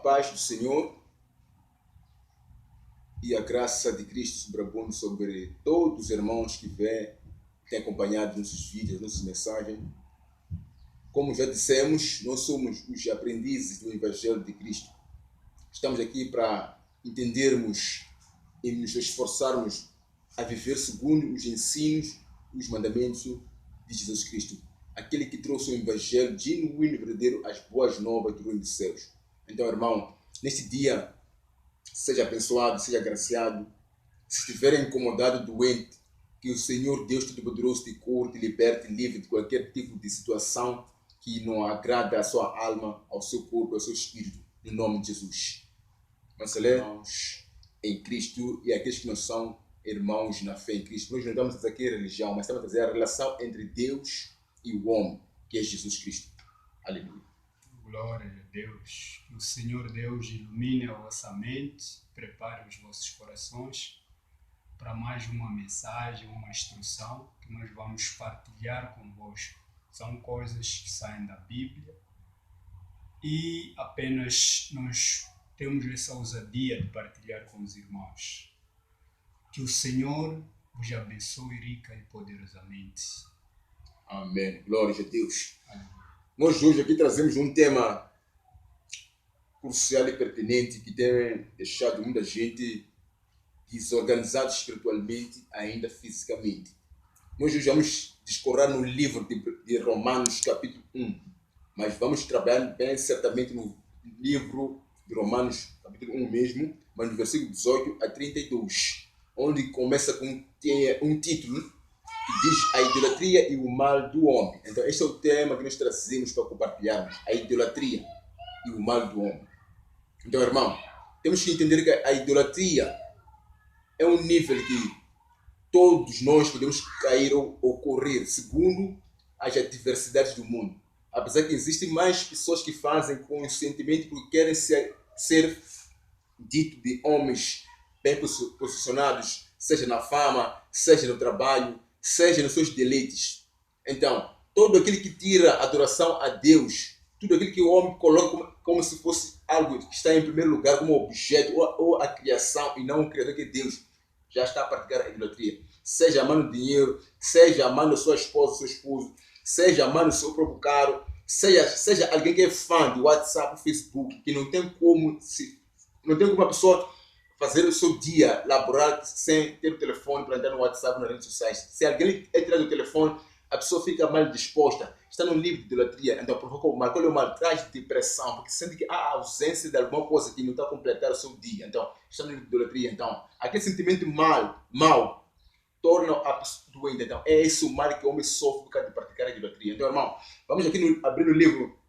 paz do Senhor e a graça de Cristo sobreabunde sobre todos os irmãos que têm acompanhado nossos vídeos, nossas mensagens. Como já dissemos, nós somos os aprendizes do Evangelho de Cristo. Estamos aqui para entendermos e nos esforçarmos a viver segundo os ensinos, os mandamentos de Jesus Cristo. Aquele que trouxe o Evangelho genuíno e verdadeiro, as boas novas do reino dos céus. Então, irmão, neste dia, seja abençoado, seja agraciado. Se estiver incomodado, doente, que o Senhor Deus Todo-Poderoso te cure, te liberte, livre de qualquer tipo de situação que não agrada à sua alma, ao seu corpo, ao seu espírito, no nome de Jesus. Mas, irmãos, em Cristo e aqueles que não são irmãos na fé em Cristo. Nós não estamos a dizer aqui a religião, mas estamos a dizer a relação entre Deus e o homem, que é Jesus Cristo. Aleluia. Glória a Deus. Que o Senhor Deus ilumine a vossa mente, prepare os vossos corações para mais uma mensagem, uma instrução que nós vamos partilhar convosco. São coisas que saem da Bíblia e apenas nós temos essa ousadia de partilhar com os irmãos. Que o Senhor vos abençoe rica e poderosamente. Amém. Glória a Deus. Aleluia. Nós hoje aqui trazemos um tema crucial e pertinente que tem deixado muita gente desorganizada espiritualmente, ainda fisicamente. Nós hoje vamos discorrer no livro de Romanos, capítulo 1, mas vamos trabalhar bem certamente no livro de Romanos, capítulo 1 mesmo, mas no versículo 18 a 32, onde começa com um título que diz a idolatria e o mal do homem. Então, este é o tema que nós trazemos para compartilharmos, a idolatria e o mal do homem. Então, irmão, temos que entender que a idolatria é um nível que todos nós podemos cair ou ocorrer, segundo as adversidades do mundo. Apesar que existem mais pessoas que fazem conscientemente porque querem ser dito de homens bem posicionados, seja na fama, seja no trabalho, seja nos seus deleites. Então, todo aquele que tira adoração a Deus, tudo aquilo que o homem coloca como se fosse algo que está em primeiro lugar, como objeto, ou a criação, e não o Criador que é Deus, já está a praticar a idolatria. Seja amando dinheiro, seja amando a sua esposa, seu esposo, seja amando o seu próprio carro, seja alguém que é fã do WhatsApp, Facebook, que não tem como a pessoa fazer o seu dia laboral sem ter o telefone para entrar no WhatsApp, nas redes sociais. Se alguém é tirado do telefone, a pessoa fica mal disposta, está no nível de idolatria, então provoca o mal. Quando o mal traz depressão, porque sente que há ausência de alguma coisa que não está a completar o seu dia, então está no nível de idolatria. Então, aquele sentimento mal torna a pessoa doente. Então, é esse o mal que o homem sofre por causa de praticar a idolatria. Então, irmão, vamos aqui abrir o livro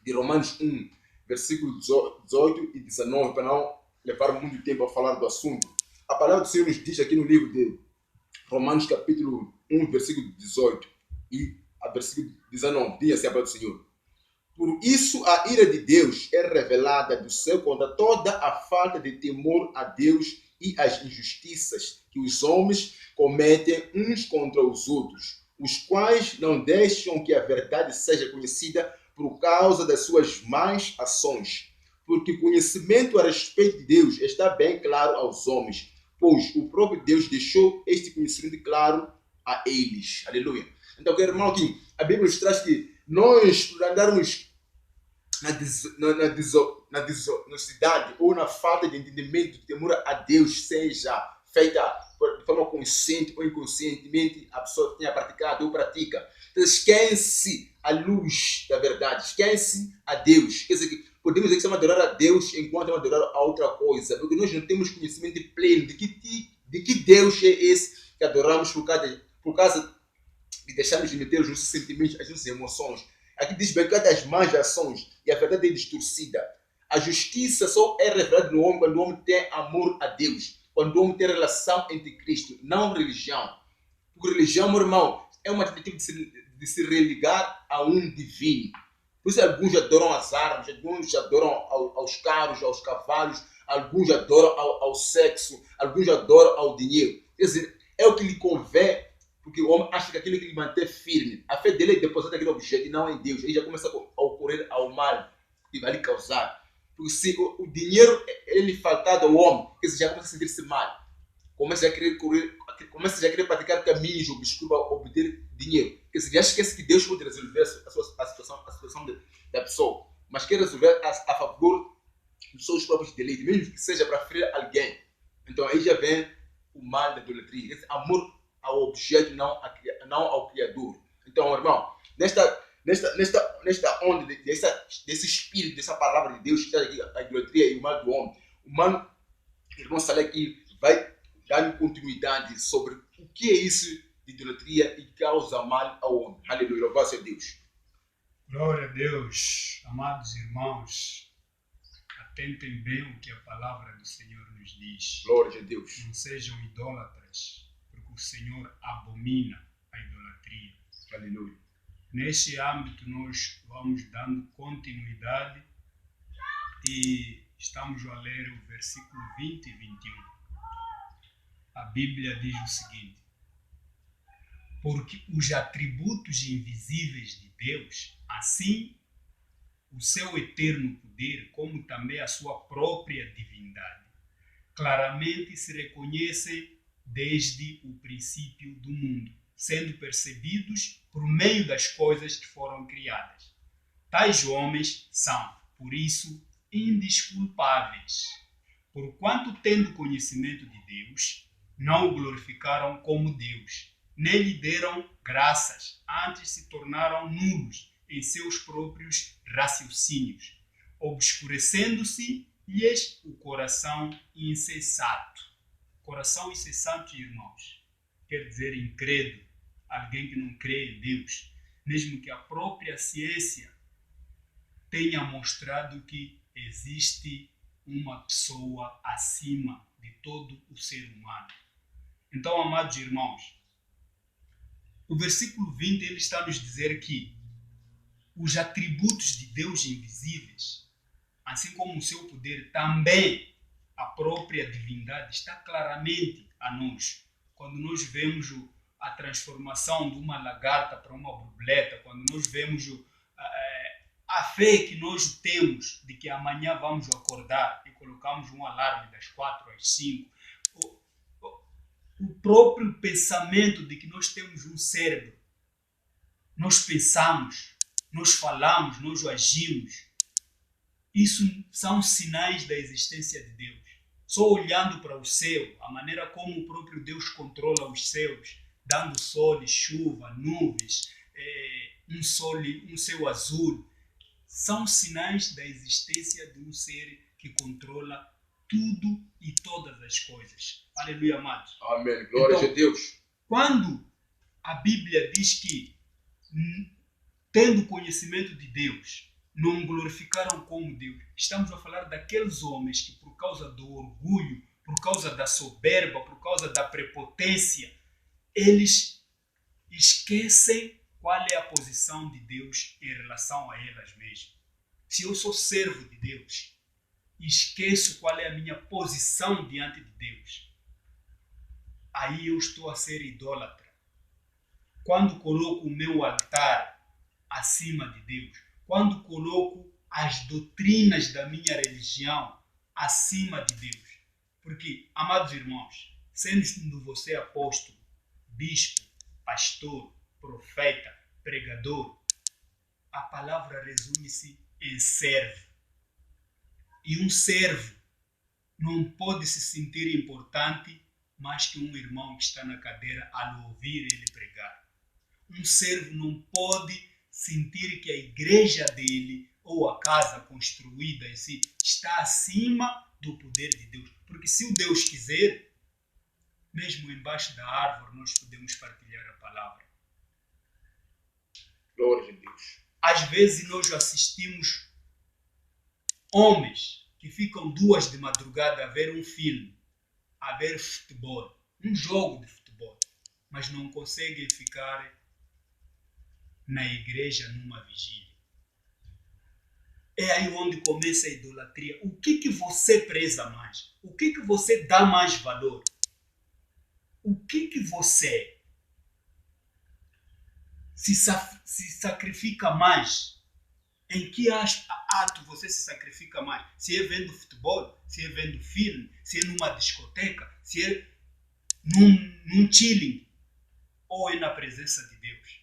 de Romanos 1, versículos 18 e 19, para não levar muito tempo a falar do assunto. A palavra do Senhor nos diz aqui no livro de Romanos, capítulo 1, versículo 18 e a versículo 19. Diz assim a palavra do Senhor: por isso a ira de Deus é revelada do céu contra toda a falta de temor a Deus e as injustiças que os homens cometem uns contra os outros, os quais não deixam que a verdade seja conhecida por causa das suas más ações. Porque o conhecimento a respeito de Deus está bem claro aos homens, pois o próprio Deus deixou este conhecimento claro a eles. Aleluia. Então, irmão, aqui a Bíblia nos traz que nós, por andarmos na desonestidade ou na falta de entendimento, de temor a Deus, seja feita de forma consciente ou inconscientemente, a pessoa tenha praticado ou pratica. Então, esquece a luz da verdade, esquece a Deus. Quer dizer que podemos dizer que estamos a adorar a Deus enquanto estamos a adorar a outra coisa, porque nós não temos conhecimento pleno de que Deus é esse que adoramos por causa de deixarmos de meter os nossos sentimentos, as nossas emoções. Aqui diz bem que das más ações e a verdade é distorcida. A justiça só é revelada no homem quando o homem tem amor a Deus, quando o homem tem relação entre Cristo, não religião. Porque religião, meu irmão, é uma tentativa de se religar a um divino. Por isso alguns adoram as armas, alguns adoram aos carros, aos cavalos, alguns adoram ao sexo, alguns adoram ao dinheiro. Quer dizer, é o que lhe convém, porque o homem acha que aquilo que lhe mantém firme. A fé dele é depositar aquele objeto e não em Deus. Aí já começa a ocorrer ao mal que vai lhe causar. Porque se o dinheiro ele faltado ao homem, ele já começa a sentir-se mal. Começa a querer correr, começa a querer praticar caminhos obscuros para obter dinheiro. Porque se já esquece que Deus pode resolver a situação da pessoa, mas quer resolver a favor dos seus próprios deleites, mesmo que seja para ferir alguém. Então aí já vem o mal da idolatria, esse amor ao objeto, não ao Criador. Então, irmão, nesta onda desse espírito, dessa palavra de Deus, que está aqui, a idolatria e o mal do homem, o mano, irmão Salé aqui vai dar continuidade sobre o que é isso de idolatria e causa mal ao homem. Aleluia, louvado seja Deus. Glória a Deus, amados irmãos. Atentem bem o que a palavra do Senhor nos diz. Glória a Deus. Não sejam idólatras, porque o Senhor abomina a idolatria. Aleluia. Neste âmbito nós vamos dando continuidade e estamos a ler o versículo 20 e 21. A Bíblia diz o seguinte: porque os atributos invisíveis de Deus, assim o seu eterno poder, como também a sua própria divindade, claramente se reconhecem desde o princípio do mundo, sendo percebidos por meio das coisas que foram criadas. Tais homens são, por isso, indesculpáveis, porquanto, tendo conhecimento de Deus, não o glorificaram como Deus, nem lhe deram graças, antes se tornaram nulos em seus próprios raciocínios, obscurecendo-se-lhes o coração insensato. Coração insensato, irmãos, quer dizer incrédulo, alguém que não crê em Deus, mesmo que a própria ciência tenha mostrado que existe uma pessoa acima de todo o ser humano. Então, amados irmãos, o versículo 20 ele está a nos dizer que os atributos de Deus invisíveis, assim como o seu poder, também a própria divindade, está claramente a nós. Quando nós vemos a transformação de uma lagarta para uma borboleta, quando nós vemos a fé que nós temos de que amanhã vamos acordar e colocamos um alarme das 4 às 5, o próprio pensamento de que nós temos um cérebro, nós pensamos, nós falamos, nós agimos, isso são sinais da existência de Deus. Só olhando para o céu, a maneira como o próprio Deus controla os céus, dando sol e chuva, nuvens, um céu azul, são sinais da existência de um ser que controla tudo e todas as coisas. Aleluia, amados. Amém. Glória a Deus. Quando a Bíblia diz que, tendo conhecimento de Deus, não glorificaram como Deus, estamos a falar daqueles homens que, por causa do orgulho, por causa da soberba, por causa da prepotência, eles esquecem qual é a posição de Deus em relação a elas mesmas. Se eu sou servo de Deus, esqueço qual é a minha posição diante de Deus, aí eu estou a ser idólatra. Quando coloco o meu altar acima de Deus, quando coloco as doutrinas da minha religião acima de Deus. Porque, amados irmãos, sendo você apóstolo, bispo, pastor, profeta, pregador, a palavra resume-se em servo. E um servo não pode se sentir importante mais que um irmão que está na cadeira a ouvir ele pregar. Um servo não pode sentir que a igreja dele ou a casa construída em si está acima do poder de Deus. Porque se o Deus quiser, mesmo embaixo da árvore nós podemos partilhar a palavra. Glória a Deus. Às vezes nós assistimos homens que ficam 2 de madrugada a ver um filme, a ver futebol, um jogo de futebol, mas não conseguem ficar na igreja numa vigília. É aí onde começa a idolatria. O que você preza mais? O que você dá mais valor? O que você se sacrifica mais Em que ato você se sacrifica mais? Se é vendo futebol, se é vendo filme, se é numa discoteca, se é num chilling, ou é na presença de Deus?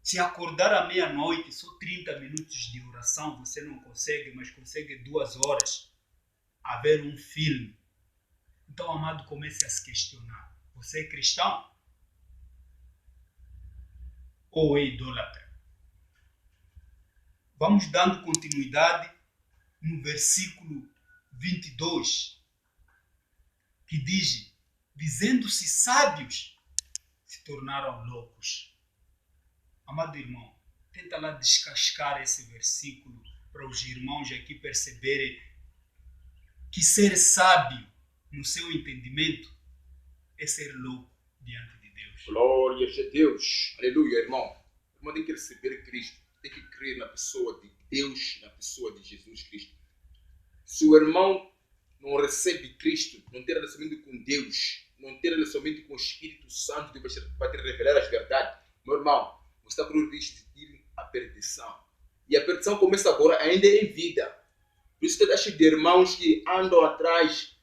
Se acordar à meia-noite, só 30 minutos de oração, você não consegue, mas consegue 2 horas a ver um filme. Então, amado, comece a se questionar. Você é cristão? Ou é idólatra? Vamos dando continuidade no versículo 22, que diz: dizendo-se sábios, se tornaram loucos. Amado irmão, tenta lá descascar esse versículo para os irmãos aqui perceberem que ser sábio, no seu entendimento, é ser louco diante de Deus. Glórias a Deus. Aleluia, irmão. O irmão tem que receber Cristo. Tem que crer na pessoa de Deus, na pessoa de Jesus Cristo. Se o irmão não recebe Cristo, não tem relacionamento com Deus, não tem relacionamento com o Espírito Santo que vai te revelar as verdades, meu irmão, você está correndo o risco de ir à perdição. E a perdição começa agora, ainda em vida. Por isso que está cheio de irmãos que andam atrás